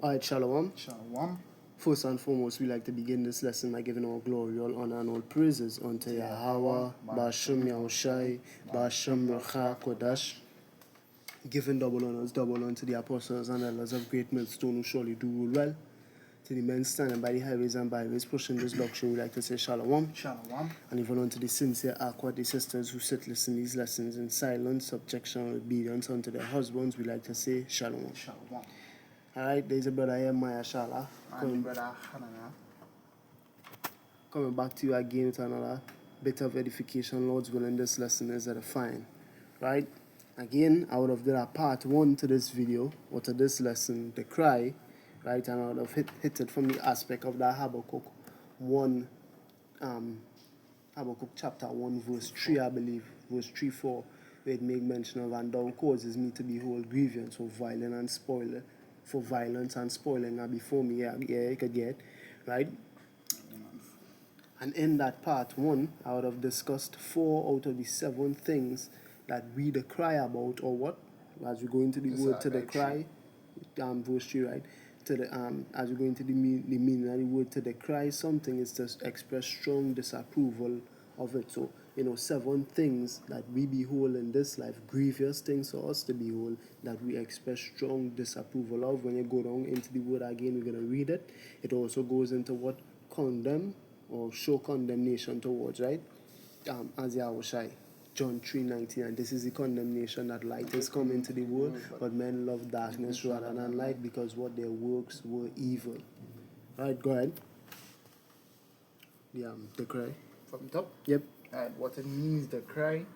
Alright, Shalom. Shalom. First and foremost, we like to begin this lesson by giving all glory, all honor, and all praises unto Yahweh, Ba'ashem Yahushai, Ba'ashem Racha Kodash. Giving double honors, double unto the apostles and elders of Great Millstone who surely do rule well. To the men standing by the highways and byways pushing this doctrine, we like to say Shalom. Shalom. And even unto the sincere Aquati sisters who sit listen these lessons in silence, subjection, and obedience unto their husbands, we like to say Shalom. Shalom. Alright, there's a brother here, Maya Shala. And brother Hanana. Coming back to you again with another bit of edification, Lord's willing. This lesson is edifying. Right? Again, I would have done a part 1 to this video, or to this lesson, the cry, right? And I would have hit it from the aspect of that Habakkuk 1, Habakkuk chapter 1, verse 3, I believe, verse 3, 4, where it make mention of, and thou causes me to behold grievance for violence and spoiling are before me. Yeah, you could get, right? And in that part 1, I would have discussed 4 out of the 7 things that we the cry about, or what? As we go into the word to the cry, verse 3, right? To the as we go into the meaning of the word to the cry, something is to express strong disapproval of it. So, 7 things that we behold in this life, grievous things for us to behold, that we express strong disapproval of. When you go down into the word again, we're going to read it. It also goes into what? Condemn or show condemnation towards, right? As Yahushai, John 3:19, and this is the condemnation that light has come into the world, but men love darkness rather than light because what their works were evil. Right, go ahead. The cry. From top? Yep. And what it means, the cry.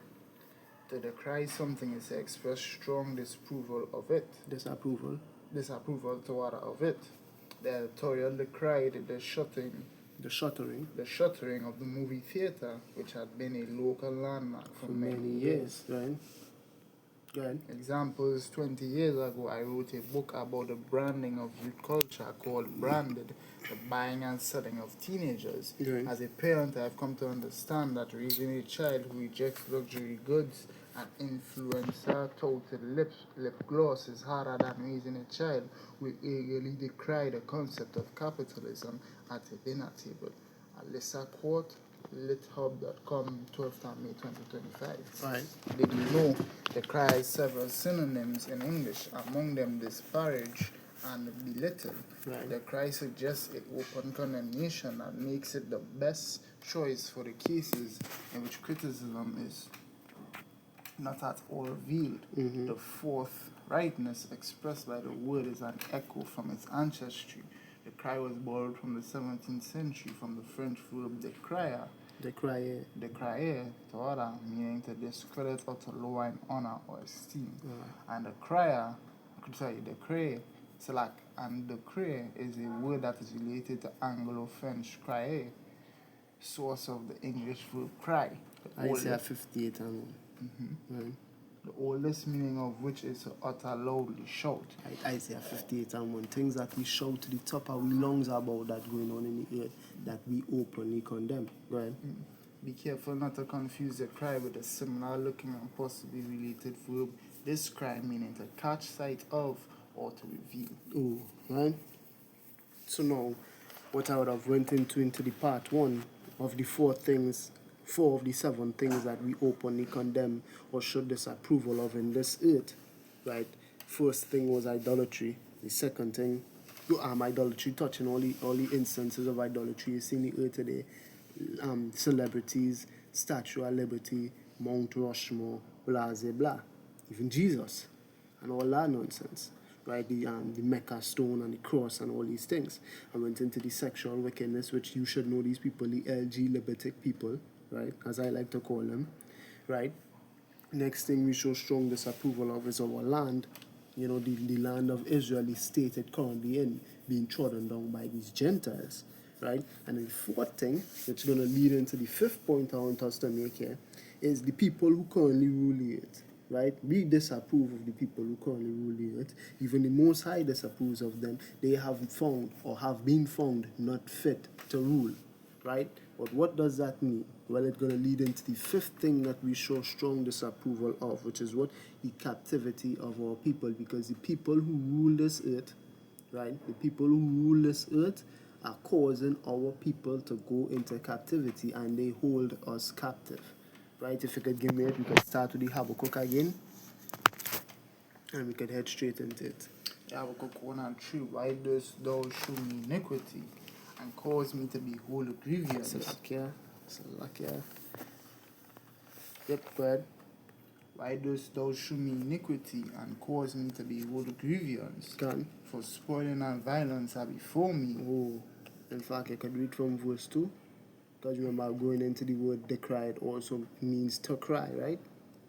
To decry something is to express strong disapproval of it. Disapproval. Disapproval toward of it. The editorial decried the shuttering of the movie theater, which had been a local landmark for many years. Right. Go ahead. Examples: 20 years ago, I wrote a book about the branding of youth culture called Branded, the buying and selling of teenagers. Right. As a parent, I have come to understand that raising a child who rejects luxury goods and influencer-touted lip gloss is harder than raising a child who eagerly decry the concept of capitalism at a dinner table. Alyssa quote, lithub.com, 12th of May 2025. Right. Did you know the cry has several synonyms in English, among them disparage and belittle? Right. The cry suggests an open condemnation that makes it the best choice for the cases in which criticism is not at all veiled. Mm-hmm. The forthrightness expressed by the word is an echo from its ancestry. The cry was borrowed from the 17th century from the French verb décrier, to order, meaning to discredit or to lower in honor or esteem. And the decry is a word that is related to Anglo-French crier, source of the English verb cry. Isaiah 58 and 1. Right. The oldest meaning of which is to utter loudly, shout. Isaiah 58 and 1. Things that we shout to the top of our lungs about that going on in the earth, that we openly condemn. Go ahead. Be careful not to confuse the cry with a similar looking and possibly related verb, this cry meaning to catch sight of or to reveal. Oh, right? So now, what I would have went into the part 1 of the 4 of the 7 things that we openly condemn or show disapproval of in this earth, right? First thing was idolatry. The second thing, idolatry, touching all the instances of idolatry you see in the earth today. Celebrities, Statue of Liberty, Mount Rushmore, blah, blah, blah. Even Jesus and all that nonsense, right? The Mecca stone and the cross and all these things. I went into the sexual wickedness, which you should know these people, the LGBT people, right, as I like to call them, right? Next thing we show strong disapproval of is our land, the land of Israel, the state it currently in, being trodden down by these Gentiles, right? And then the 4th thing, which is going to lead into the 5th point I want us to make here, is the people who currently rule the earth, right? We disapprove of the people who currently rule the earth. Even the Most High disapproves of them. They have been found not fit to rule, right? But what does that mean? Well, it's going to lead into the 5th thing that we show strong disapproval of, which is what? The captivity of our people. Because the people who rule this earth, right? The people who rule this earth are causing our people to go into captivity, and they hold us captive, right? If you could give me it, we could start with the Habakkuk again, and we could head straight into it. Habakkuk 1 and 3. Why dost thou shew me iniquity, and cause me to behold grievance? Salakia. Yep, go ahead. Why dost thou shew me iniquity, and cause me to behold grievance? Can. For spoiling and violence are before me. Oh, in fact, I could read from verse 2. Because remember, going into the word decry, it also means to cry, right?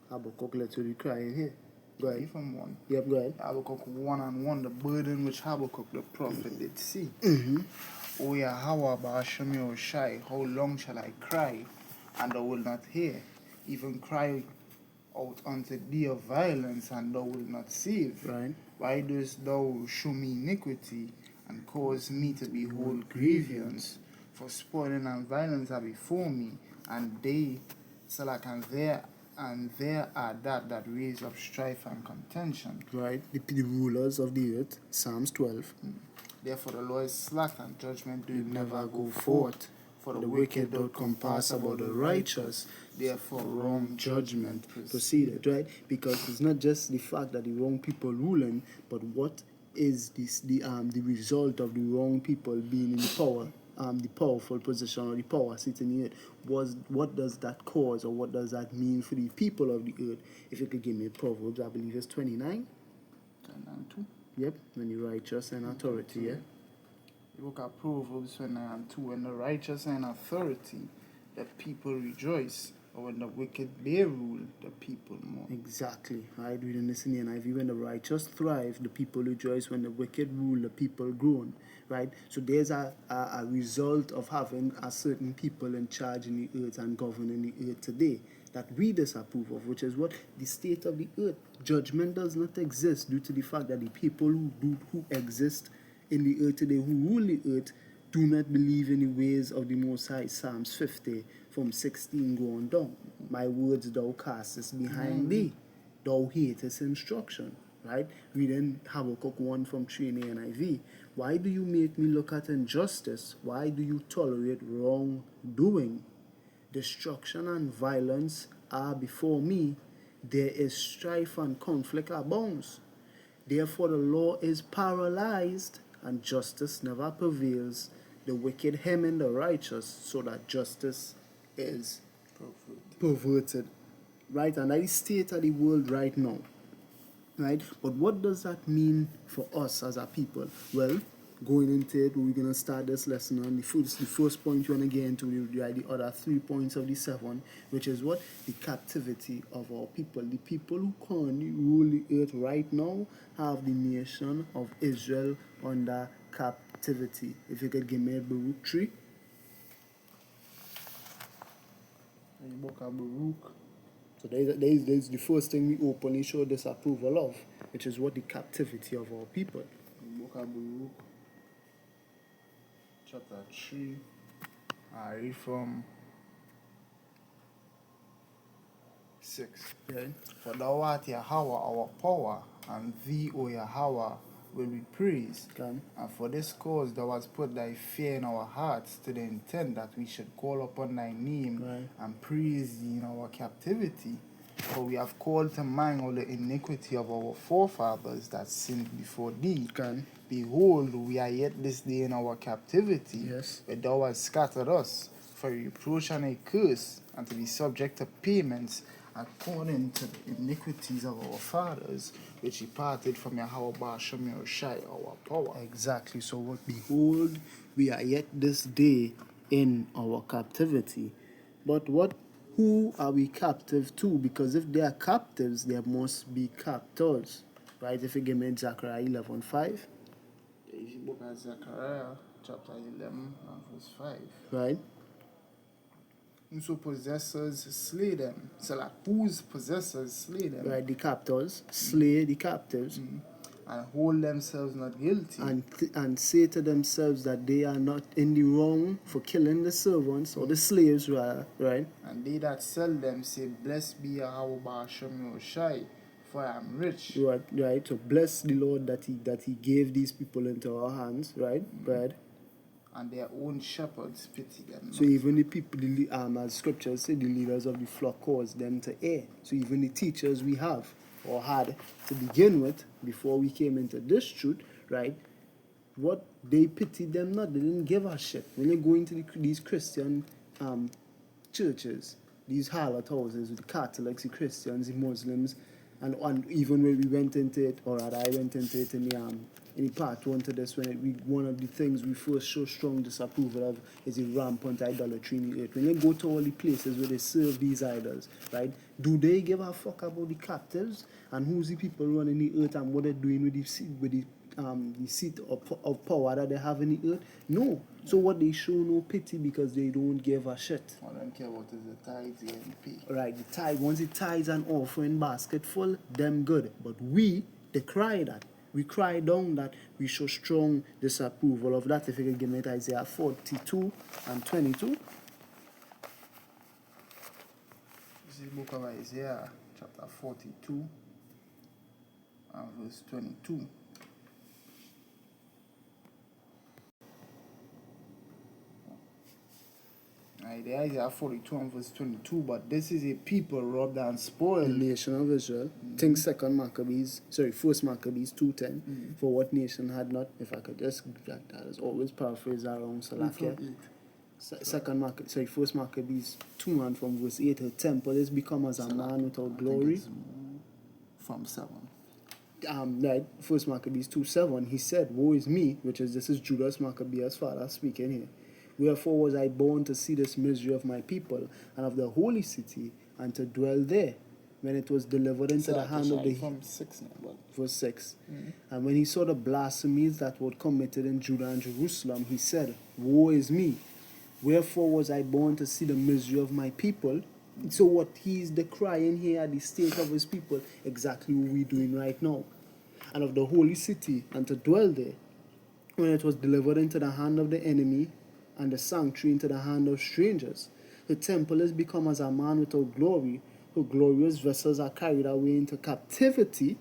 Habakkuk literally crying here. Go ahead. From 1. Yep, go ahead. Habakkuk 1 and 1. The burden which Habakkuk the prophet did see. Mm-hmm. O Yahweh, Ba'ashem Yoshai, how long shall I cry, and thou wilt not hear? Even cry out unto thee of violence, and thou wilt not save. Right. Why dost thou shew me iniquity, and cause me to behold grievance? For spoiling and violence are before me, and they, and there are that raise up strife and contention. Right. The rulers of the earth, Psalms 12. Therefore the law is slack, and judgment doeth Never go forth. For the wicked doth compass about the righteous, therefore wrong judgment proceeded, right? Because it's not just the fact that the wrong people ruling, but what is the result of the wrong people being in the power, the powerful position or the power sitting in the earth. What does that cause, or what does that mean for the people of the earth? If you could give me Proverbs, I believe it's 29. 2. Yep, when the righteous and authority, yeah. You look at Proverbs 29 and 2. When the righteous and authority, the people rejoice. Or when the wicked bear rule, the people mourn. Exactly. Right, reading this in the NIV. When the righteous thrive, the people rejoice. When the wicked rule, the people groan. Right? So there's a result of having a certain people in charge in the earth and governing the earth today that we disapprove of, which is what? The state of the earth. Judgment does not exist due to the fact that the people who exist in the earth today, who rule the earth, do not believe in the ways of the Most High. Psalms 50 from 16 going down. My words thou castest behind thee. Thou hatest instruction. Right? Reading Habakkuk 1 from 3 in the NIV. Why do you make me look at injustice? Why do you tolerate wrongdoing? Destruction and violence are before me. There is strife and conflict abounds. Therefore the law is paralyzed, and justice never prevails. The wicked hem in the righteous, so that justice is perverted. Right? And that is the state of the world right now. Right? But what does that mean for us as a people? Well, going into it, we're going to start this lesson on the first point you want to get into, the other 3 points of the 7, which is what? The captivity of our people. The people who currently rule the earth right now have the nation of Israel under captivity. If you could give me Baruch 3. The book of Baruch. So there's the first thing we openly show disapproval of, which is what? The captivity of our people. The book of Baruch, chapter 3. I read from 6. Okay. For thou art Yahweh our power, and thee, O Yahweh, will we praise. Okay. And for this cause thou hast put thy fear in our hearts, to the intent that we should call upon thy name, right, and praise thee in our captivity. For we have called to mind all the iniquity of our forefathers that sinned before thee. Okay. Behold, we are yet this day in our captivity, Yes. where thou hast scattered us for a reproach and a curse, and to be subject to payments according to the iniquities of our fathers, which departed from Yahweh Ba'ashem Yoshai, our power. Exactly. So what? Behold, we are yet this day in our captivity. But what? Who are we captive to? Because if they are captives, there must be captors. Right? If you give me Zechariah 11:5. The book of Zechariah, chapter 11, and verse 5. Right? Whoso possessors slay them. So like, whose possessors slay them. Right? The captors slay the captives. And hold themselves not guilty. And say to themselves that they are not in the wrong for killing the servants or the slaves, right? And they that sell them say, Blessed be Yahweh Ba'ashem Yoshai, for I am rich. Right. So bless the Lord that he gave these people into our hands, right? Right. And their own shepherds pity them. So even the people, as scriptures say, the leaders of the flock cause them to err. So even the teachers we have or had to begin with before we came into this truth, right? What they pitied them not, they didn't give a shit. When you go into these Christian churches, these harlot houses with the Catholics, the Christians, the Muslims, and even when we went into it, or rather I went into it in the part one to this, one of the things we first show strong disapproval of is the rampant idolatry in the earth. When you go to all the places where they serve these idols, right, do they give a fuck about the captives and who's the people running the earth and what they're doing with the seat of power that they have in the earth? No. So what they show no pity because they don't give a shit. I don't care what is the tithes getting paid. Right, the tithe, once the tithes and offering basket full, them good. But we, they cry that. We cry down that we show strong disapproval of that. If you can give me it, Isaiah 42 and 22. This is the book of Isaiah, chapter 42 and verse 22. The Isaiah 42 and verse 22, but this is a people robbed and The spoiled. nation of Israel. Think First Maccabees 2:10. For what nation had not, if I could just, that is always paraphrase around Salakia. First Maccabees 2 and from verse 8, her temple is become as a man without glory. From 7. Right, First Maccabees 2:7, he said, woe is me, this is Judas Maccabeus' father speaking here. Wherefore was I born to see this misery of my people and of the holy city and to dwell there when it was delivered into the hand of the... From 6 now, Verse 6. And when he saw the blasphemies that were committed in Judah and Jerusalem, he said, woe is me. Wherefore was I born to see the misery of my people? So what he's decrying here at the state of his people, exactly what we're doing right now. And of the holy city and to dwell there when it was delivered into the hand of the enemy and the sanctuary into the hand of strangers. The temple is become as a man without glory. Her glorious vessels are carried away into captivity,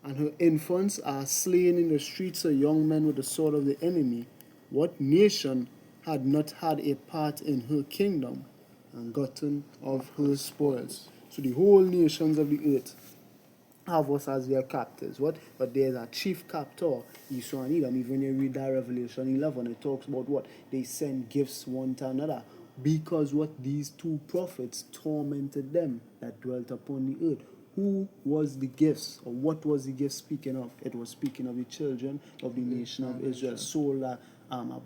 and her infants are slain in the streets of young men with the sword of the enemy. What nation had not had a part in her kingdom and gotten of her spoils? So the whole nations of the earth have us as their captives. But there's a chief captor, Esau and Edom. Even when you read that Revelation 11, it talks about what? They send gifts one to another. Because what? These two prophets tormented them that dwelt upon the earth. Who was the gifts? Or what was the gift speaking of? It was speaking of the children of the nation of Israel. Sold a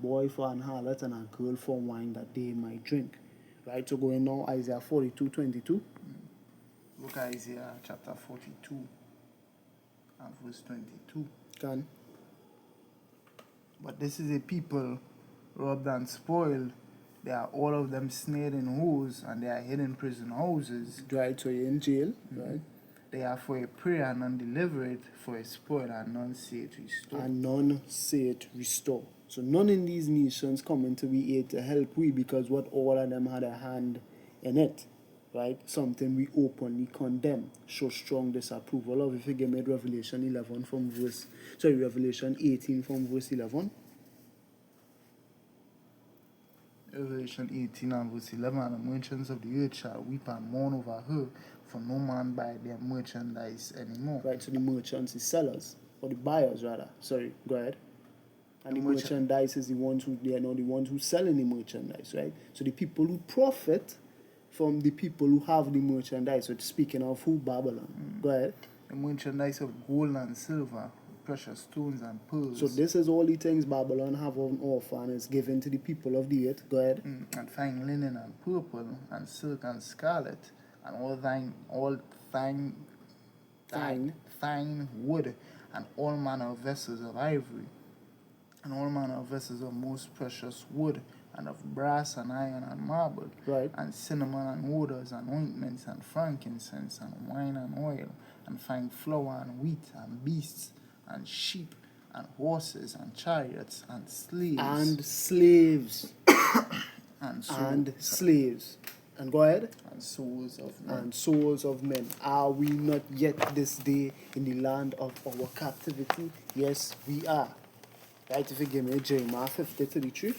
boy for an harlot and a girl for wine that they might drink. Right, so going now, Isaiah 42:22. Look at Isaiah chapter 42 and verse 22. Can. But this is a people robbed and spoiled. They are all of them snared in holes, and they are hid in prison houses. Right, so you're in jail, right? They are for a prey and none deliver it, for a spoil and none say it restore. And none say it restore. So none in these nations coming to be aid to help we, because what all of them had a hand in it. Right? Something we openly condemn, show strong disapproval of. If you give me Revelation 18 from verse 11. Revelation 18 and verse 11, and the merchants of the earth shall weep and mourn over her, for no man buy their merchandise anymore. Right, so the merchants, the sellers, or the buyers rather. Sorry, go ahead. And the merchandise is the ones who selling the merchandise, right? So the people who profit from the people who have the merchandise. So speaking of who? Babylon. Go ahead. The merchandise of gold and silver, precious stones and pearls. So this is all the things Babylon have on offer and is given to the people of the earth. Go ahead. And fine linen and purple and silk and scarlet and all fine wood and all manner of vessels of ivory and all manner of vessels of most precious wood and of brass and iron and marble, right, and cinnamon and odors and ointments and frankincense and wine and oil and fine flour and wheat and beasts and sheep and horses and chariots and slaves. And slaves. and slaves. And go ahead. And souls of men. And souls of men. Are we not yet this day in the land of our captivity? Yes, we are. Right, if you give me Jeremiah 50:33.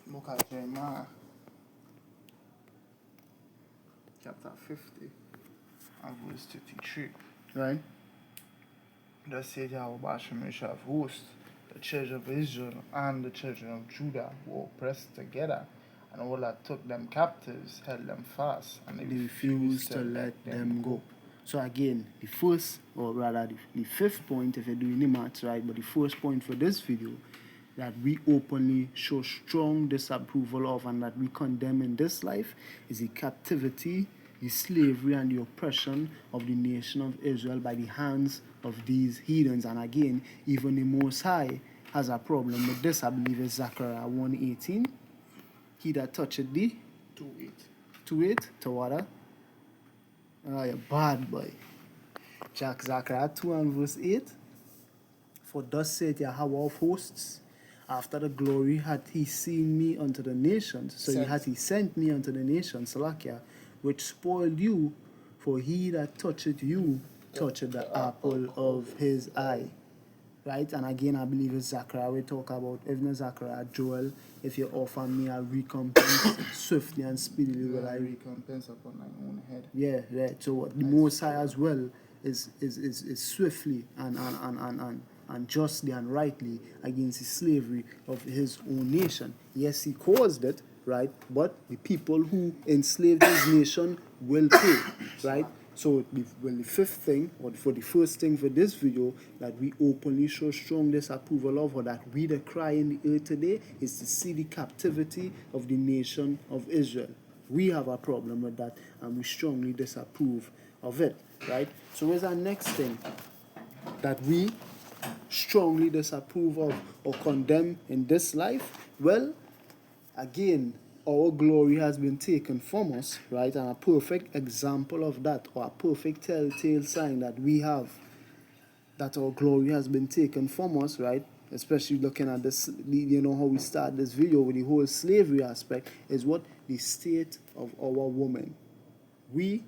Book of Jeremiah, chapter 50, and verse 33. Right? Thus said Yahweh Bashemish of hosts, the children of Israel and the children of Judah were oppressed together, and all that took them captives held them fast, and they refused to let them go. So again, the first, or rather the fifth point, if you're doing the maths right, but the first point for this video that we openly show strong disapproval of and that we condemn in this life is the captivity, the slavery, and the oppression of the nation of Israel by the hands of these heathens. And again, even the Most High has a problem with this. I believe it's Zechariah 1:18. He that toucheth thee, 2:8. 2:8, Tawada. Oh, you bad boy. Zechariah 2 and verse 8. For thus saith Yahweh of hosts, after the glory hath he seen me unto the nations, so he sent me unto the nations, Salakia, which spoiled you, for he that toucheth you toucheth the apple of his eye. Right? And again, I believe it's Zechariah we talk about, even Zechariah, Joel, if you offer me a recompense, swiftly and speedily will I recompense upon my own head. Yeah, right. So the Most High as well is swiftly and justly and rightly against the slavery of his own nation. Yes, he caused it, right? But the people who enslaved his nation will pay, right? So the fifth thing, or for the first thing for this video, that we openly show strong disapproval of, or that we decry in the earth today, is to see the captivity of the nation of Israel. We have a problem with that, and we strongly disapprove of it, right? So where's our next thing that we strongly disapprove of or condemn in this life? Well, again, our glory has been taken from us, right? And a perfect example of that, or a perfect telltale sign that we have that our glory has been taken from us, right? Especially looking at this, you know, how we start this video with the whole slavery aspect, is what? The state of our woman. We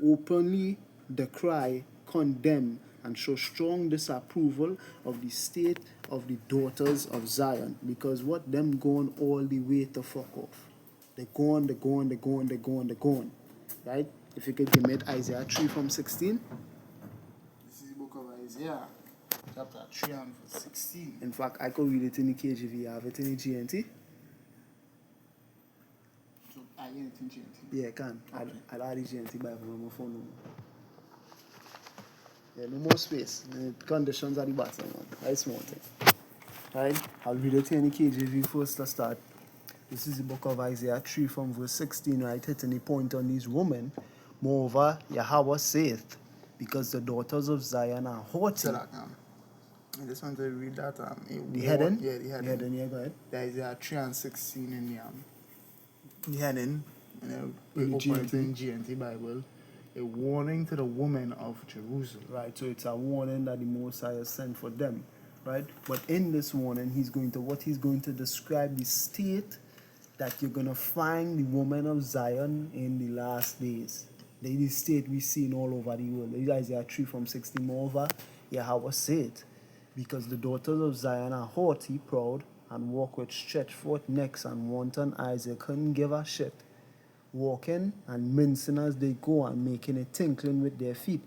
openly decry, condemn, and show strong disapproval of the state of the daughters of Zion, because what? Them gone all the way to fuck off. They're gone, right? If you could give me Isaiah 3:16. This is the book of Isaiah, chapter 3 and verse 16. In fact, I could read it in the KJV. I have it in the GNT. So, I get it in GNT? Yeah, I can. Okay. I'll add the GNT Bible on my phone. Yeah, no more space. The conditions at the bottom, man. Very small thing. Right? I'll read it in the KJV first to start. This is the book of Isaiah 3 from verse 16, right? Hitting the point on these women. Moreover, Yahweh saith, because the daughters of Zion are haughty. I just want to read that. The heading? Yeah, the heading. The heading, yeah, go ahead. The Isaiah 3 and 16 in The heading. We open it in GNT Bible. A warning to the women of Jerusalem. Right, so it's a warning that the Messiah sent for them, right? But in this warning, he's going to describe the state that you're going to find the woman of Zion in the last days. The state we've seen all over the world. Isaiah 3 from 16. Moreover, Yahweh said, because the daughters of Zion are haughty, proud, and walk with stretched forth necks and wanton eyes. They couldn't give a shit. Walking and mincing as they go and making a tinkling with their feet.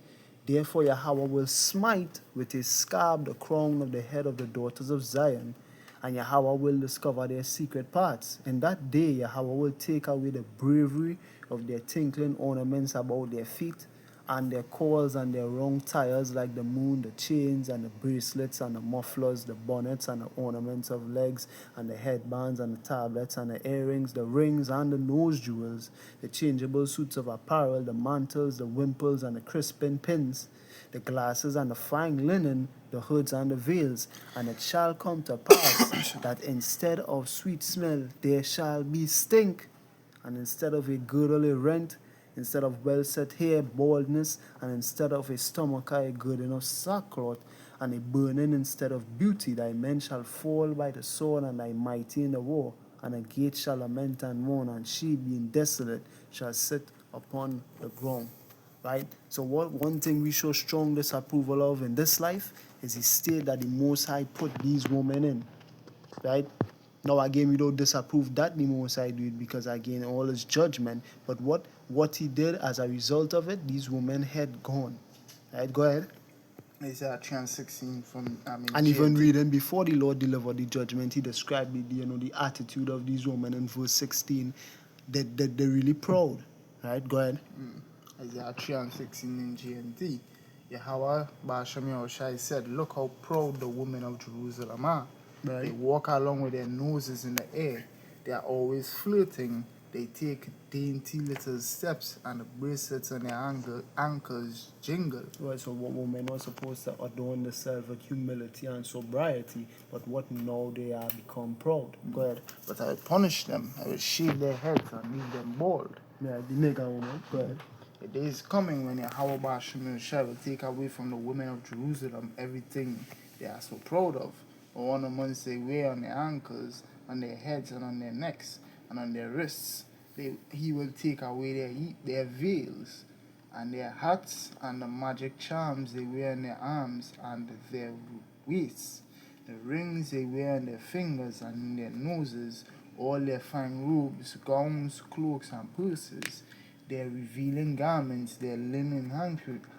Therefore Yahweh will smite with his scarab the crown of the head of the daughters of Zion, and Yahweh will discover their secret parts. In that day Yahweh will take away the bravery of their tinkling ornaments about their feet, and their cords and their wrong tires like the moon, the chains and the bracelets and the mufflers, the bonnets and the ornaments of legs, and the headbands and the tablets and the earrings, the rings and the nose jewels, the changeable suits of apparel, the mantles, the wimples and the crisping pins, the glasses and the fine linen, the hoods and the veils. And it shall come to pass that instead of sweet smell there shall be stink, and instead of a girdle a rent, instead of well-set hair, baldness, and instead of a stomach a girding of sackcloth, and a burning instead of beauty. Thy men shall fall by the sword, and thy mighty in the war, and a gate shall lament and mourn, and she, being desolate, shall sit upon the ground. Right? So one thing we show strong disapproval of in this life is he stated that the Most High put these women in. Right? Now again, we don't disapprove that the Most High do it, because again, all is judgment. But what he did as a result of it, these women had gone. Right? Go ahead. Isaiah 3:16 from And even GNT. reading before the Lord delivered the judgment, he described the attitude of these women in verse 16. That they're really proud. Right? Go ahead. Isaiah 3:16 in GNT. Yahweh Ba'ashem Yahushai said, "Look how proud the women of Jerusalem are. Right. They walk along with their noses in the air. They are always flirting. They take dainty little steps, and the bracelets on their ankles jingle." Right, so what women were supposed to adorn themselves with humility and sobriety, but what now they are become proud. Go ahead. But I will punish them. I will shave their heads and leave them bald. Yeah, the nigger woman. Go ahead. The day is coming when Yahweh Ba'ashem Yahushai will take away from the women of Jerusalem everything they are so proud of. Ornaments they wear on their ankles, on their heads, and on their necks, and on their wrists. He will take away their veils, and their hats, and the magic charms they wear on their arms and their waists, the rings they wear on their fingers and in their noses, all their fine robes, gowns, cloaks, and purses, their revealing garments, their linen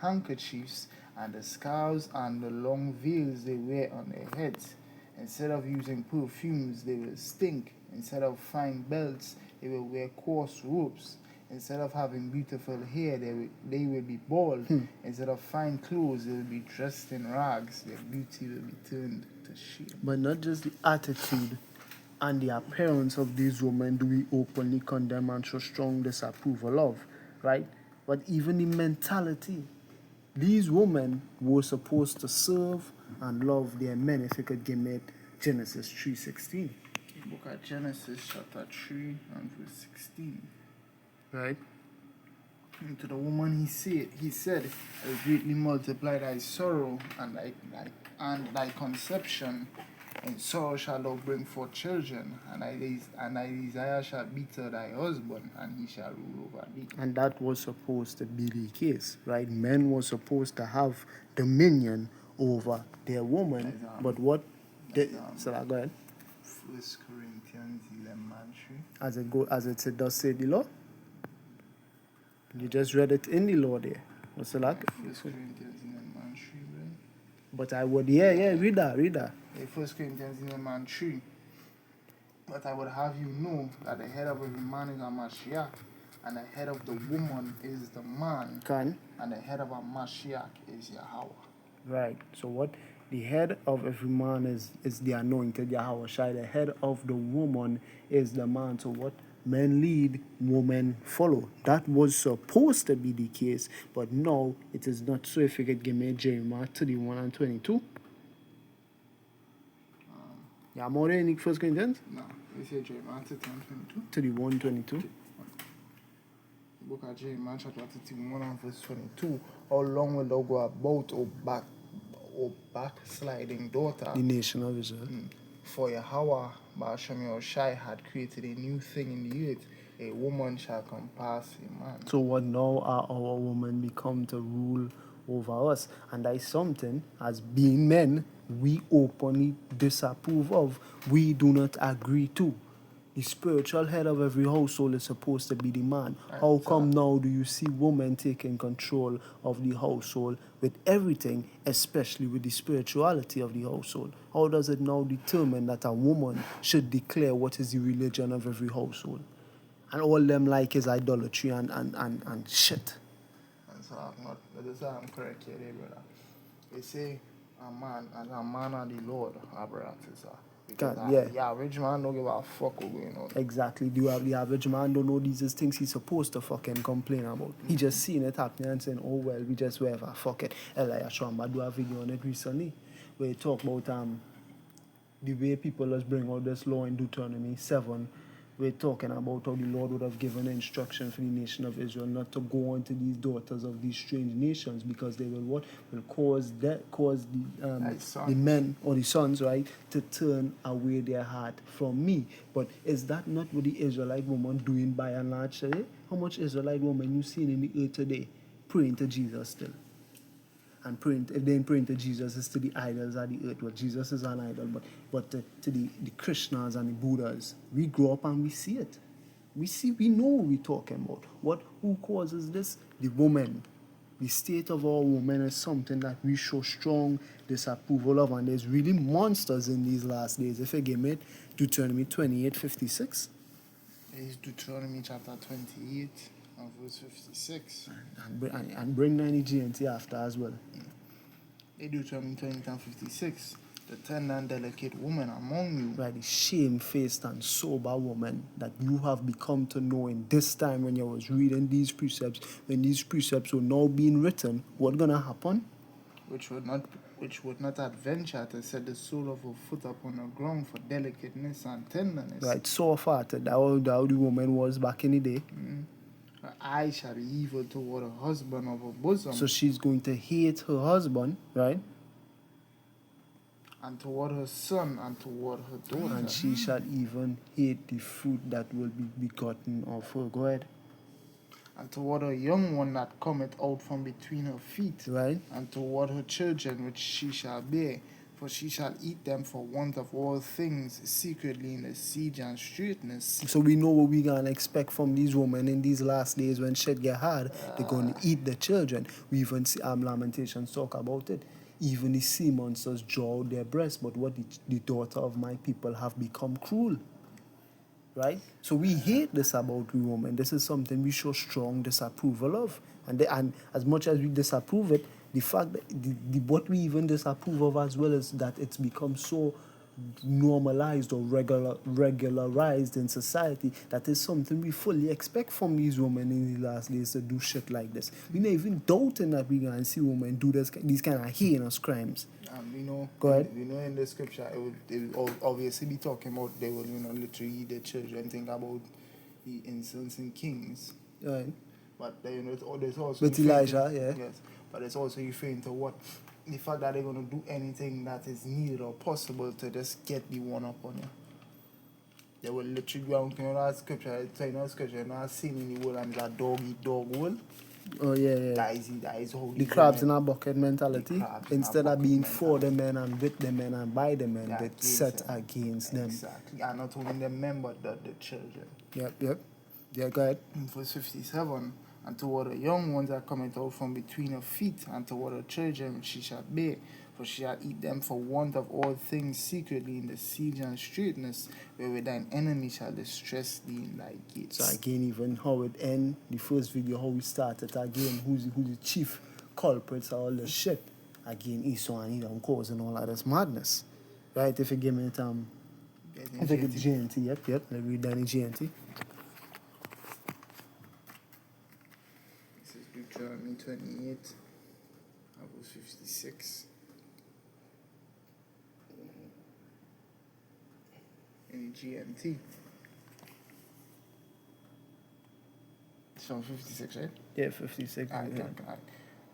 handkerchiefs, and the scarves and the long veils they wear on their heads. Instead of using perfumes, they will stink. Instead of fine belts, they will wear coarse robes. Instead of having beautiful hair, they will be bald. Instead of fine clothes, they will be dressed in rags. Their beauty will be turned to shame. But not just the attitude and the appearance of these women do we openly condemn and show strong disapproval of, right? But even the mentality. These women were supposed to serve and love their men. If you could give me Genesis 3:16. Book of Genesis chapter 3 and verse 16. Right? And to the woman he said, I will greatly multiply thy sorrow and thy conception. In sorrow shalt thou bring forth children, and thy desire shall be to thy husband, and he shall rule over thee. And that was supposed to be the case, right? Men were supposed to have dominion over their woman. But what did so go ahead. 1 Corinthians 11:3. As it does say the law. You just read it in the law there. What's the like? 1 Corinthians 11:3, right? But I would read that. 1 Corinthians 11:3. But I would have you know that the head of every man is a Mashiach, and the head of the woman is the man, and the head of a Mashiach is Yahweh. Right. So what the head of every man is the anointed Yahweh Shai. The head of the woman is the man. So what men lead, women follow. That was supposed to be the case, but now it is not. So if you could give me Jeremiah 31 and 22. Yeah, more than 1 Corinthians? No, you say Jeremiah 31:22. 31:22. Book of Jeremiah chapter 31 and verse 22. How long will thou go about, O backsliding daughter? The nation of Israel. For Yahweh Ba'ashem Yahushai had created a new thing in the earth. A woman shall compass a man. So what now are our women become to rule over us? And that is something, as being men, we openly disapprove of. We do not agree to. The spiritual head of every household is supposed to be the man. How come now do you see women taking control of the household with everything, especially with the spirituality of the household? How does it now determine that a woman should declare what is the religion of every household? And all them like is idolatry and shit. And so I'm correct here, brother. They say a man of the Lord, our brothers, because the average man don't give a fuck what's going on. Exactly. The average man don't know these things he's supposed to fucking complain about. He just seeing it happening and saying, oh well, we just whatever, fuck it. Elijah Shamba do a video on it recently where he talk about the way people just bring out this law in Deuteronomy 7 we're talking about how the Lord would have given instruction for the nation of Israel not to go on to these daughters of these strange nations, because they will what? Will cause the men or the sons, right, to turn away their heart from me. But is that not what the Israelite woman doing by and large today? How much Israelite woman you seen in the earth today praying to Jesus still? And praying, if they ain't praying to Jesus, it's to the idols of the earth. Well, Jesus is an idol, but to the Krishnas and the Buddhas. We grow up and we see it. We know what we're talking about. Who causes this? The woman. The state of our woman is something that we show strong disapproval of, and there's really monsters in these last days. If you give me Deuteronomy 28:56. It's Deuteronomy chapter 28 and verse 56. And bring 90 GNT after as well. Deuteronomy 28 and 56. The tender and delicate woman among you. Right, the shamefaced and sober woman that you have become to know in this time when you was reading these precepts, when these precepts were now being written, what's gonna happen? Which would not adventure to set the sole of her foot upon the ground for delicateness and tenderness. Right, soft-hearted. That how the woman was back in the day. Her eye shall be evil toward her husband of her bosom. So she's going to hate her husband, right? And toward her son and toward her daughter. And she shall even hate the fruit that will be begotten of her. Go ahead. And toward her young one that cometh out from between her feet. Right. And toward her children which she shall bear. For she shall eat them for want of all things, secretly in the siege and straitness. So we know what we're going to expect from these women in these last days when shit get hard. They're going to eat the children. We even see Lamentations talk about it. Even the sea monsters draw out their breasts, but what the daughter of my people have become cruel. Right? So we hate this about we women. This is something we show strong disapproval of. And as much as we disapprove it, the fact that what we even disapprove of as well is that it's become so normalized or regularized in society that is something we fully expect from these women in the last days to do shit like this. We're not even doubting that we're going to see women do these kind of heinous crimes. We know, Go ahead. We know in the scripture it will obviously be talking about they will literally eat their children. Think about the instance in Kings. Right. But there's also with Elijah, yeah. Yes, but it's also referring to what the fact that they're going to do anything that is needed or possible to just get the one up on you. They will literally go out, that scripture, it's scripture, not seen in the world and that dog eat dog world. Oh, yeah. That is how the crabs in a bucket mentality. Instead of being for the men and with the men and by the men, they set against them. Exactly. And not only the men, but the children. Yep. Yeah, go ahead. In verse 57, and toward the young ones that cometh out from between her feet, and toward her children which she shall bear, for she shall eat them for want of all things secretly in the siege and straitness, wherewith thine enemy shall distress thee in thy gates. So again, even how it end, the first video, how we started again, who's the chief culprits of all the shit. Again, Esau and Edom causing all of this madness. Right, if you give me it, if you give GNT, yep, let me read down the GNT. This is Deuteronomy 28, verse 56. In GMT. It's from 56, right? Yeah, 56. Alright.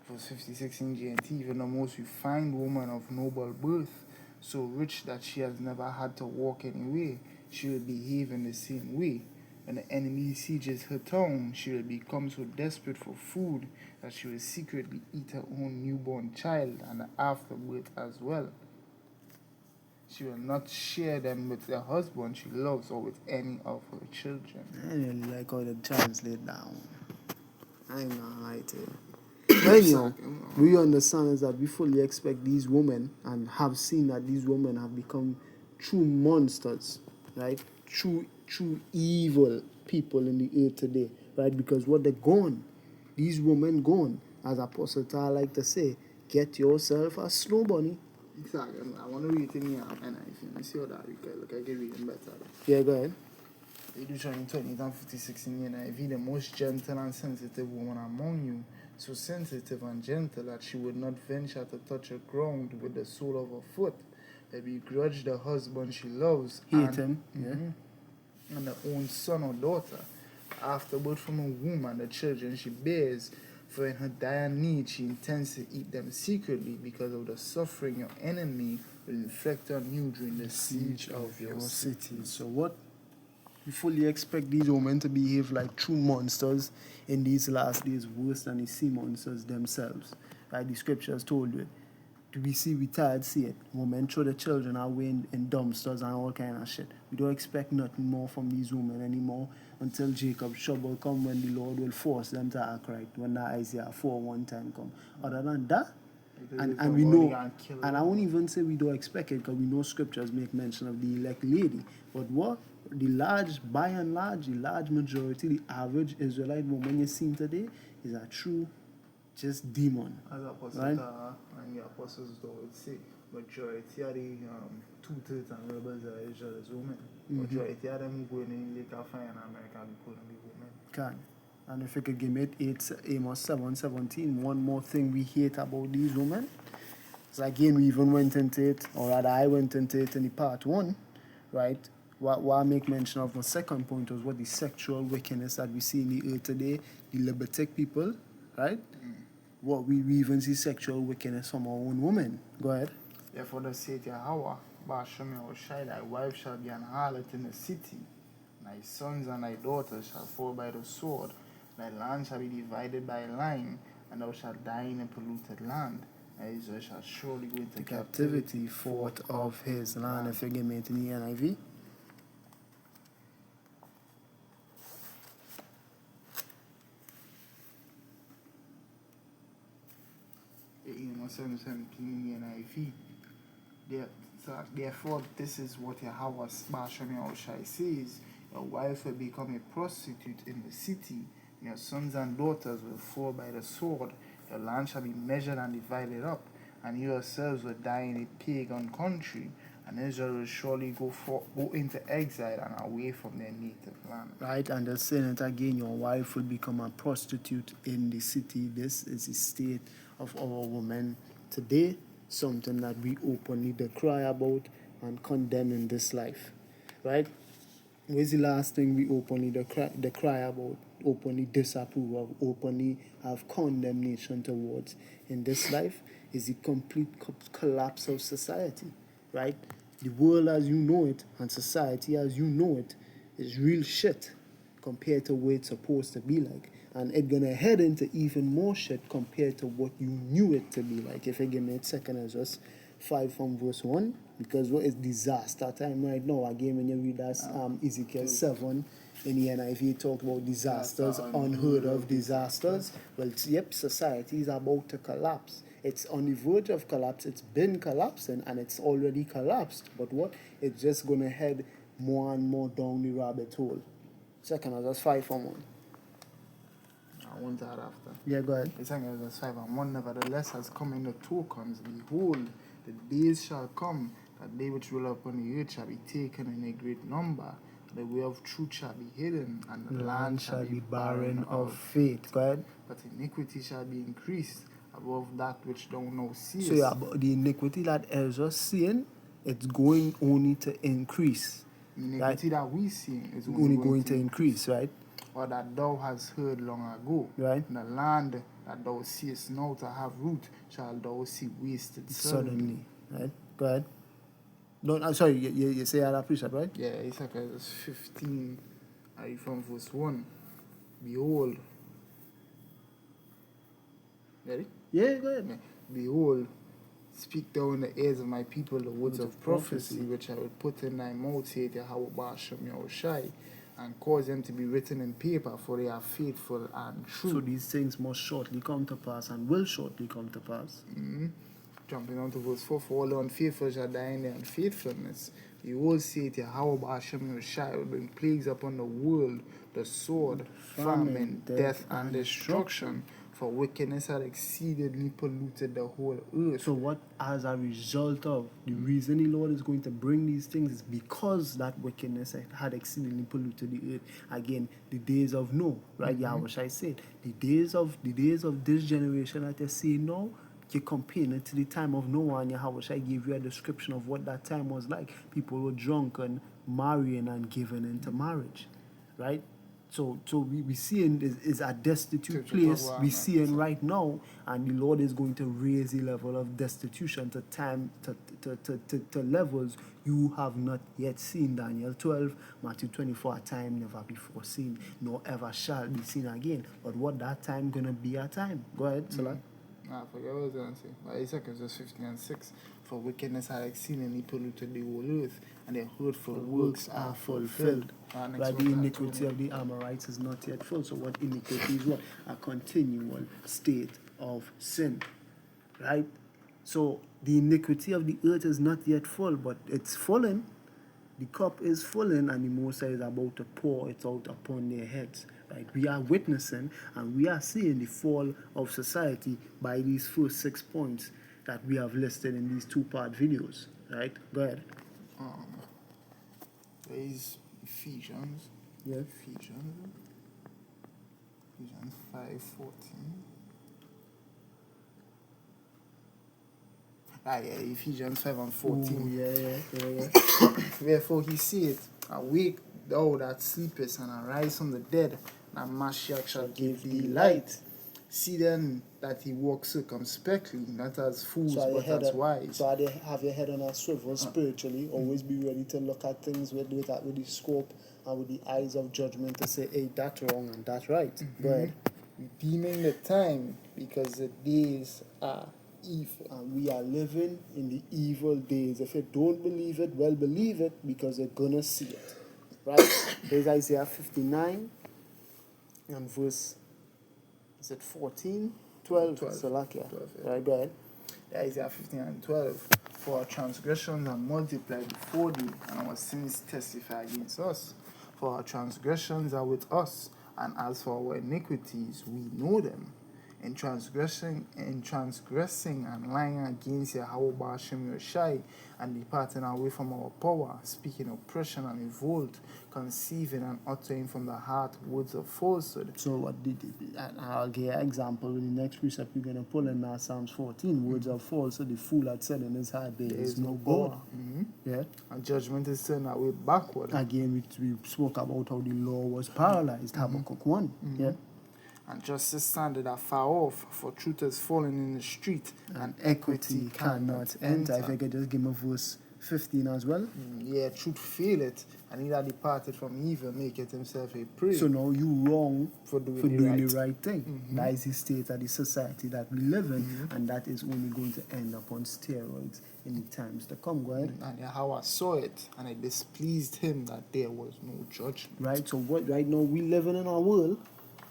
Verse 56 in GMT. Even the most refined woman of noble birth, so rich that she has never had to walk any way, she will behave in the same way. When the enemy sieges her town, she will become so desperate for food that she will secretly eat her own newborn child and the afterbirth as well. She will not share them with the husband she loves or with any of her children. I really like how they translate down. I ain't gonna lie to you. Anyhow, we understand is that we fully expect these women and have seen that these women have become true monsters, right? True evil people in the earth today, right? Because what they're gone, these women gone, as Apostle Tar like to say, get yourself a snow bunny. Exactly. I want to read it in here, and if you see how that I can read it better. Yeah, go ahead. Deuteronomy 28 and 56 in the NIV, the most gentle and sensitive woman among you, so sensitive and gentle that she would not venture to touch the ground with the sole of her foot, that begrudge the husband she loves. Hate him, yeah. and her own son or daughter. Afterward, from a woman, the children she bears, for in her dire need she intends to eat them secretly, because of the suffering your enemy will inflict on you during the siege of your city. So what we fully expect these women to behave like true monsters in these last days, worse than the sea monsters themselves. Right? The scriptures told you. Do we see we tired see it? Women throw the children away in dumpsters and all kind of shit. We don't expect nothing more from these women anymore until Jacob's trouble come, when the Lord will force them to act right, when that Isaiah 4:1 time come. Other than that, and we know, and I won't even say we don't expect it, because we know scriptures make mention of the elect lady. But what the large, by and large, the large majority, the average Israelite woman you see today is a true just demon. As apostles, right? And the apostles would say, majority of the two-thirds and rebels are Israel's women. Majority of them going in Lake of Fire in America because of the women. Can. And if you could give me Amos 7:17, one more thing we hate about these women. So again, we even went into it, or rather I went into it in the part 1, right? What I make mention of my second point was what the sexual wickedness that we see in the earth today, the Liberatic people, right? What we even see sexual wickedness from our own women. Go ahead. Therefore, the saith Yahweh, Bashem Yahushai, thy wife shall be an harlot in the city, thy sons and thy daughters shall fall by the sword, thy land shall be divided by a line, and thou shalt die in a polluted land. And Israel shall surely go into Captivity forth of his land. If you give me it in the NIV. Amos 7:17 NIV. Therefore, this is what Yahweh Bashem Yahushai says: your wife will become a prostitute in the city, and your sons and daughters will fall by the sword. Your land shall be measured and divided up, and you yourselves will die in a pagan country, and Israel will surely go into exile and away from their native land. Right, and they're saying it again, your wife will become a prostitute in the city. This is the state of our women today, something that we openly decry about and condemn in this life. Right? Where's the last thing we openly decry about, openly disapprove of, openly have condemnation towards in this life? Is the complete collapse of society. Right? The world as you know it and society as you know it is real shit compared to what it's supposed to be like. And it's gonna head into even more shit compared to what you knew it to be like. If you give me a second, as just 5 from verse 1, because what is disaster time right now? Again, when you read that Ezekiel 7 in the NIV, it talks about disasters, unheard of disasters. Well, yep, society is about to collapse. It's on the verge of collapse. It's been collapsing and it's already collapsed. But what? It's just gonna head more and more down the rabbit hole. Second, that's 5 from 1. I want that after. Yeah, go ahead. It's like verse 5 and 1. Nevertheless has come in the tokens. Behold, the days shall come that they which rule upon the earth shall be taken in a great number. The way of truth shall be hidden, and the land shall be barren of faith. Go ahead. But iniquity shall be increased above that which thou now seest. So yeah, but the iniquity that Ezra's seeing, it's going only to increase. The iniquity that we see is only going to increase, right? Or that thou hast heard long ago. Right. The land that thou seest now to have root shall thou see wasted suddenly. Right? Go ahead. Don't, I'm sorry, you say that precept, right? Yeah, it's like 15, from verse 1. Behold. Ready? Yeah, go ahead. Behold, speak thou in the ears of my people the words of prophecy, which I will put in thy mouth, saith Yahweh Bashem Yahushai, and cause them to be written in paper, for they are faithful and true. So these things must shortly come to pass and will shortly come to pass. Jumping on to verse 4, for all the unfaithful shall die in their unfaithfulness. The word saith Yahweh Bashem Yahushai will bring plagues upon the world, the sword, famine, death, and destruction. For wickedness had exceedingly polluted the whole earth. So what, as a result of the reason the Lord is going to bring these things, is because that wickedness had exceedingly polluted the earth. Again, the days of Noah, right? Yahweh said, the days of this generation that you're seeing now, you're comparing it to the time of Noah, and Yahweh gave you a description of what that time was like. People were drunk and marrying and giving into marriage, right? So we seeing is a destitute place. We seeing right now, and the Lord is going to raise the level of destitution to time to levels you have not yet seen. Daniel 12, Matthew 24, a time never before seen, nor ever shall be seen again. But what that time gonna be a time? Go ahead, Salah. I forget what I was going to say. But Isaac is just 15 and 6. For wickedness had exceedingly polluted the whole earth, and their hurtful works are fulfilled. Right, the iniquity of the Amorites is not yet full. So what iniquity is what? A continual state of sin. Right? So the iniquity of the earth is not yet full, but it's fallen. The cup is fallen, and the Most High is about to pour it out upon their heads. Right? We are witnessing and we are seeing the fall of society by these first 6 points that we have listed in these two-part videos. Right? Go ahead. There is Ephesians. Yeah. Ephesians 5:14. Ephesians 5 and 14. Yeah. Wherefore he saith, awake thou that sleepest, and arise from the dead, and Mashiach shall give thee light. See then that he walks circumspectly, not as fools, but as wise. So have your head on a swivel spiritually. Always be ready to look at things with the scope and with the eyes of judgment to say, hey, that's wrong and that's right. Go ahead. Redeeming the time, because the days are evil. And we are living in the evil days. If you don't believe it, well, believe it, because you're going to see it. Right? There's Isaiah 59 and verse, is it 14? 12. Salakia. 12, yeah. Right, go ahead. Isaiah 15 and 12. For our transgressions are multiplied before thee, and our sins testify against us. For our transgressions are with us, and as for our iniquities, we know them. In transgressing and lying against Yahweh Ba'ashem Yoshai, and departing away from our power, speaking oppression and revolt, conceiving and uttering from the heart words of falsehood. So what I'll give you an example with the next precept we're going to pull in now, Psalms 14, words of falsehood. The fool had said in his heart, there is no God. Yeah. And judgment is turned away backward. Again, we spoke about how the law was paralyzed, Habakkuk 1. Yeah. And justice standeth afar off, for truth is fallen in the street, and equity cannot enter. If I could just give me verse 15 as well. Truth faileth, and he that departed from evil maketh himself a prey. So now you wrong for doing the right thing. That is the state of the society that we live in, and that is only going to end up on steroids in the times to come. Go ahead. And Yahweh saw it, and it displeased him that there was no judgment. Right, so what right now we living in a world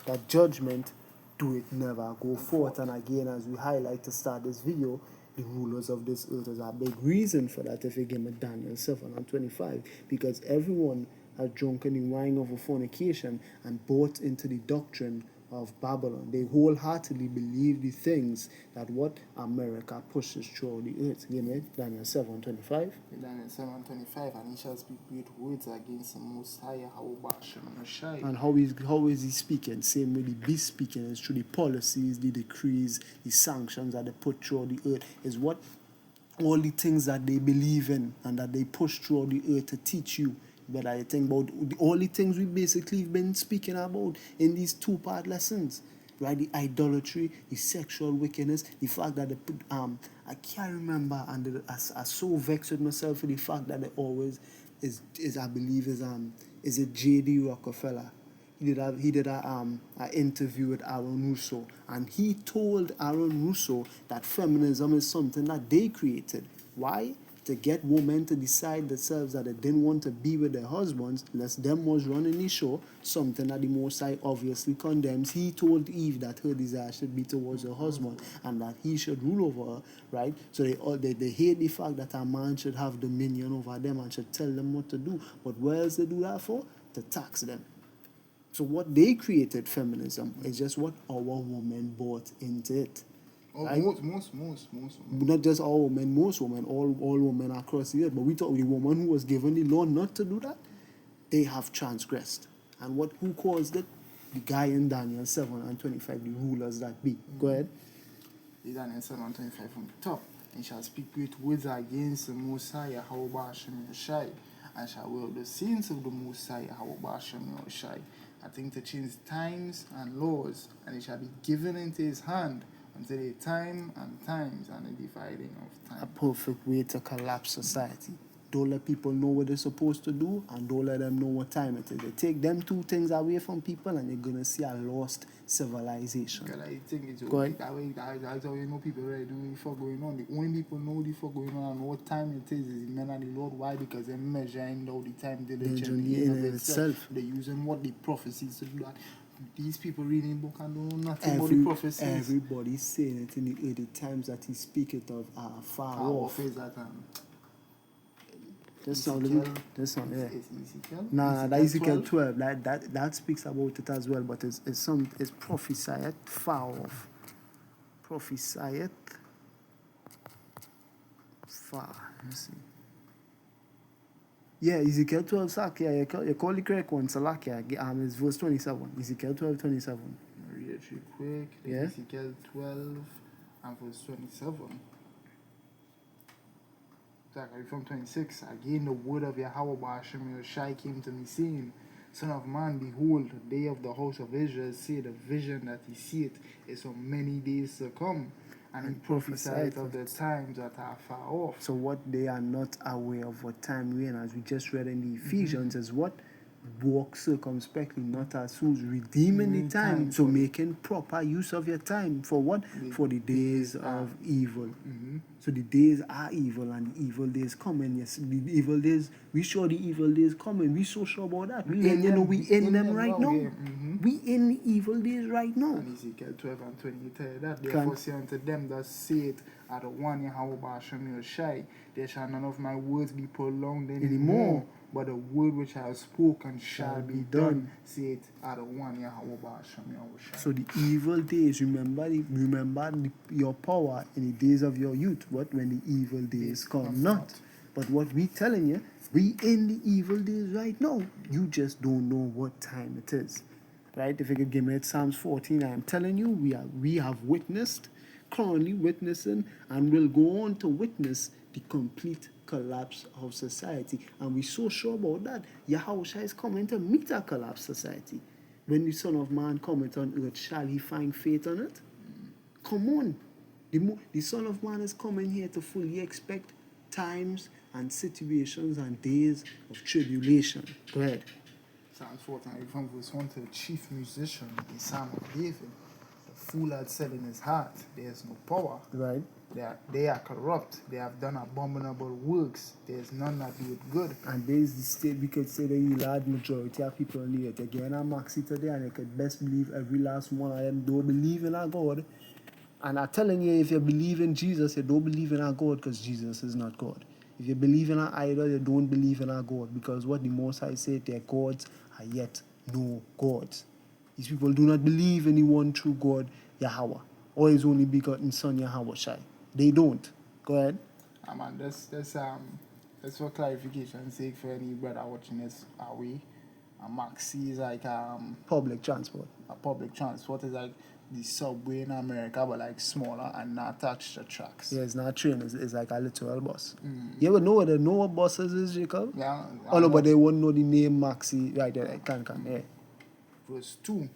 that judgment do it never go forth. And again, as we highlight to start this video, the rulers of this earth is a big reason for that. If you give me Daniel 7 and 25, because everyone has drunken in wine of a fornication and bought into the doctrine of Babylon. They wholeheartedly believe the things that what America pushes through the earth. Give me Daniel 7:25. Daniel 7:25, and he shall speak great words against the Most High Yahweh Ba'ashem Yoshai. And how is he speaking? Same way the beast speaking is through the policies, the decrees, the sanctions that they put through the earth. Is what all the things that they believe in and that they push through the earth to teach you. But I think about the only things we basically been speaking about in these two-part lessons, right? The idolatry, the sexual wickedness, the fact that they put I can't remember, and I so vexed with myself for the fact that they always is I believe is it J.D. Rockefeller. He did a interview with Aaron Russo, and he told Aaron Russo that feminism is something that they created. Why? To get women to decide themselves that they didn't want to be with their husbands, unless them was running the show, something that the Most High obviously condemns. He told Eve that her desire should be towards her husband and that he should rule over her, right? So they hate the fact that a man should have dominion over them and should tell them what to do. But where else they do that for? To tax them. So what they created, feminism, is just what our women bought into it. Right? Most women. Not just all women, most women, all women across the earth. But we talk the woman who was given the law not to do that, they have transgressed. And who caused it? The guy in Daniel 7 and 25, the rulers that be. Go ahead. Daniel 7:25 from the top. And shall speak great words against the Mosiah, Yahweh Hashem Yoshai, and shall will the saints of the Mosiah, Yahweh Hashem Yoshai. I think to change times and laws, and it shall be given into his hand until the time and times and the dividing of time. A perfect way to collapse society. Don't let people know what they're supposed to do, and don't let them know what time it is. They take them two things away from people, and you're gonna see a lost civilization. Because I think it's Go ahead. that's how you know people already know what the fuck going on. The only people know what the fuck going on and what time it is the men and the Lord. Why? Because they're measuring out the time diligently in of itself. They're using what the prophecies to do that. These people reading book and don't know nothing about the prophecies. Everybody's saying it in the times that he speaketh of far off. Is that That's not yeah. Is Ezekiel? Nah, that Ezekiel 12. That speaks about it as well, but it's prophesieth far off. Prophesieth far. Let's see. Yeah, Ezekiel 12, Sak, yeah, you call the correct one, Salak, yeah. It's verse 27. Ezekiel 12:27. Read it real quick. Yeah. Ezekiel 12 and verse 27. Exactly, from 26. Again, the word of Yahweh Hashem Yoshai came to me, saying, Son of man, behold, the day of the house of Israel, say the vision that he seeth is for many days to come, and he prophesied of the times that are far off. So what they are not aware of what time we're in, as we just read in the Ephesians, is what? Walk circumspectly, not as fools, redeeming the time, so making proper use of your time. For what? For the days of evil. So the days are evil, and the evil days coming. Yes, the evil days, we sure the evil days coming. We so sure about that. We in them right now. We in the evil days right now. And Ezekiel 12 and 20 tell you that. Therefore say unto them that say it at the one Yahweh Hashem Yoshai, there shall none of my words be prolonged anymore. But the word which I have spoken shall be done. Say it at the one Yahweh Hashem Yoshai. So the evil days, remember your power in the days of your youth. What when the evil days come not? But what we telling you, we in the evil days right now. You just don't know what time it is, right? If you could give me Psalms 14, I am telling you, we have witnessed, currently witnessing, and will go on to witness the complete collapse of society. And we're so sure about that. Yahushua is coming to meet a collapsed society. When the Son of Man cometh on earth, shall he find faith on it? Come on. The Son of Man is coming here to fully expect times and situations and days of tribulation. Go ahead. Psalms 14, from verse 1 to the chief musician, the Psalm of David. The fool had said in his heart, there is no power. Right. They are corrupt. They have done abominable works. There is none that do it good. And there is the state, we could say the large majority of people on the earth. Again, I'm Maxi today, and you could best believe every last one of them don't believe in our God. And I'm telling you, if you believe in Jesus, you don't believe in our God, because Jesus is not God. If you believe in our idol, you don't believe in our God, because what the Most High said, their gods are yet no gods. These people do not believe in the one true God, Yahweh, or his only begotten Son, Yahweh Shai. They don't. Go ahead. Man, that's for clarification's sake for any brother watching this away. Maxi is like public transport. A public transport is like the subway in America, but like smaller and not attached to tracks. Yeah, it's not a train. It's like a literal bus. You ever know what buses is, Jacob? Yeah. Oh no, but they won't know the name Maxi. Right there, can. Yeah. Verse 2.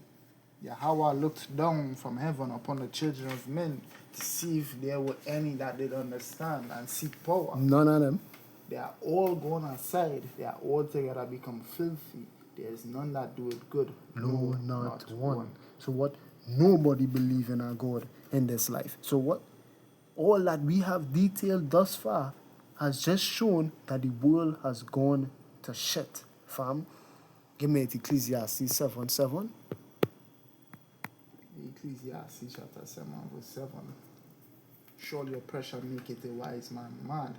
Yahweh looked down from heaven upon the children of men to see if there were any that did understand and seek power. None of them. They are all gone aside. They are all together become filthy. There is none that do it good. No, not one. So what? Nobody believe in our God in this life. So what? All that we have detailed thus far has just shown that the world has gone to shit, fam. Give me Ecclesiastes 7:7. Ecclesiastes chapter 7 verse 7. Surely oppression maketh a wise man mad,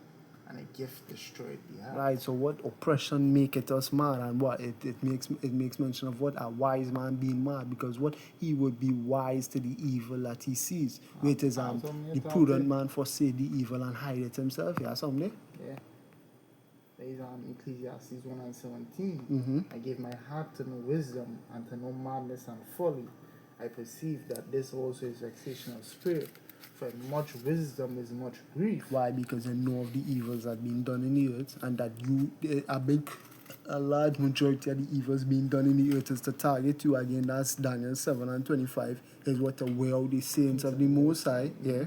and a gift destroyed the heart. Right, so what? Oppression maketh us mad, and what? It makes mention of what? A wise man being mad, because what? He would be wise to the evil that he sees. Which is the prudent man forsake the evil and hide it himself. Yeah, something? Yeah. There is Ecclesiastes 1 and 17. I gave my heart to know wisdom and to know madness and folly. I perceive that this also is vexation of spirit. For much wisdom is much grief. Why? Because you know of the evils that been done in the earth, and that a large majority of the evils being done in the earth is to target you again. That's Daniel 7:25. Is what the will of the saints of the Most High. Yeah.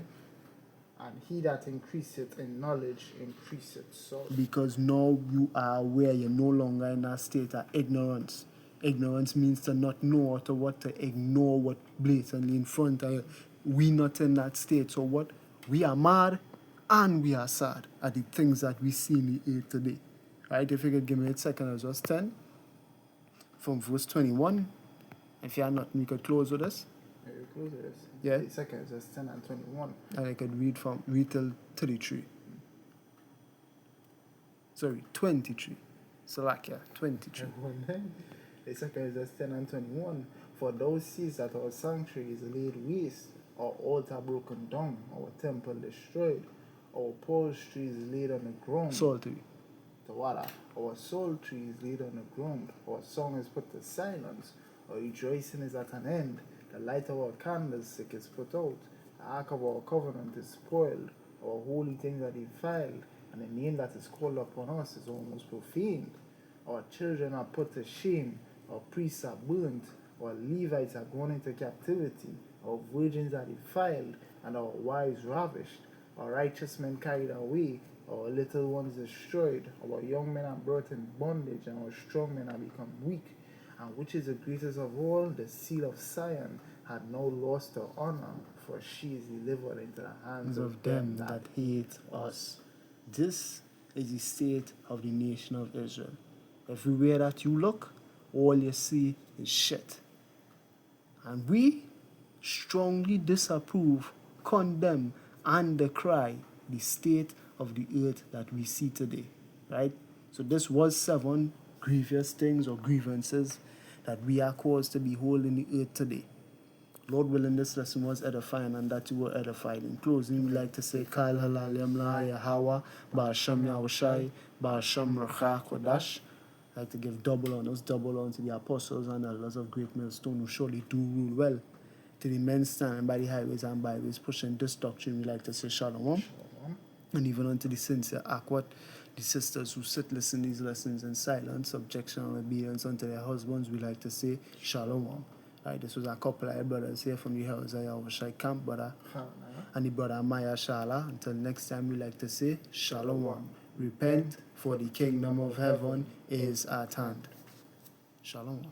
And he that increaseth in knowledge increaseth sorrow. Because now you are aware, you're no longer in that state of ignorance. Ignorance means to not know or to what, to ignore what blatantly in front of you. We not in that state. So what? We are mad and we are sad at the things that we see in the earth today. Right? If you could give me a second, as verse 10 from verse 21. If you are not, we could close with this. Very close to this. Yeah. 8 seconds, verse 10 and 21. And I could read till 33. Sorry, 23. Salakia, 23. 8 seconds, verse 10 and 21. For thou seest that our sanctuary is laid waste, our altar broken down, our temple destroyed, our upholstery is laid on the ground. Salty. The water. Our psaltery is laid on the ground, our song is put to silence, our rejoicing is at an end, the light of our candlestick is put out, the ark of our covenant is spoiled, our holy things are defiled, and the name that is called upon us is almost profaned. Our children are put to shame, our priests are burnt, our Levites are gone into captivity, our virgins are defiled, and our wives ravished, our righteous men carried away, our little ones destroyed, our young men are brought in bondage, and our strong men are become weak. And which is the greatest of all, the seal of Zion had now lost her honor, for she is delivered into the hands of them that hate us. This is the state of the nation of Israel. Everywhere that you look, all you see is shit. And we strongly disapprove, condemn, and decry the state of the earth that we see today. Right? So this was 7 grievous things or grievances that we are caused to behold in the earth today. Lord willing, this lesson was edifying and that you were edified. In closing, we like to say, Kal halal yamla Yahweh, Ba'asham Yahushai, Ba'asham Racha Kodash. I like to give double honors, double honor to the apostles and elders of Great Millstone who surely do rule well. To the men standing by the highways and byways pushing this doctrine, we like to say Shalom. And even unto the sincere Akwat, the sisters who sit listen these lessons in silence, subjection and obedience unto their husbands, we like to say Shalom. Right, this was a couple of brothers here from the house of Yahushai camp, brother, and the brother Maya Shala. Until next time, we like to say Shalom. Repent, for the kingdom of heaven is at hand. Shalom.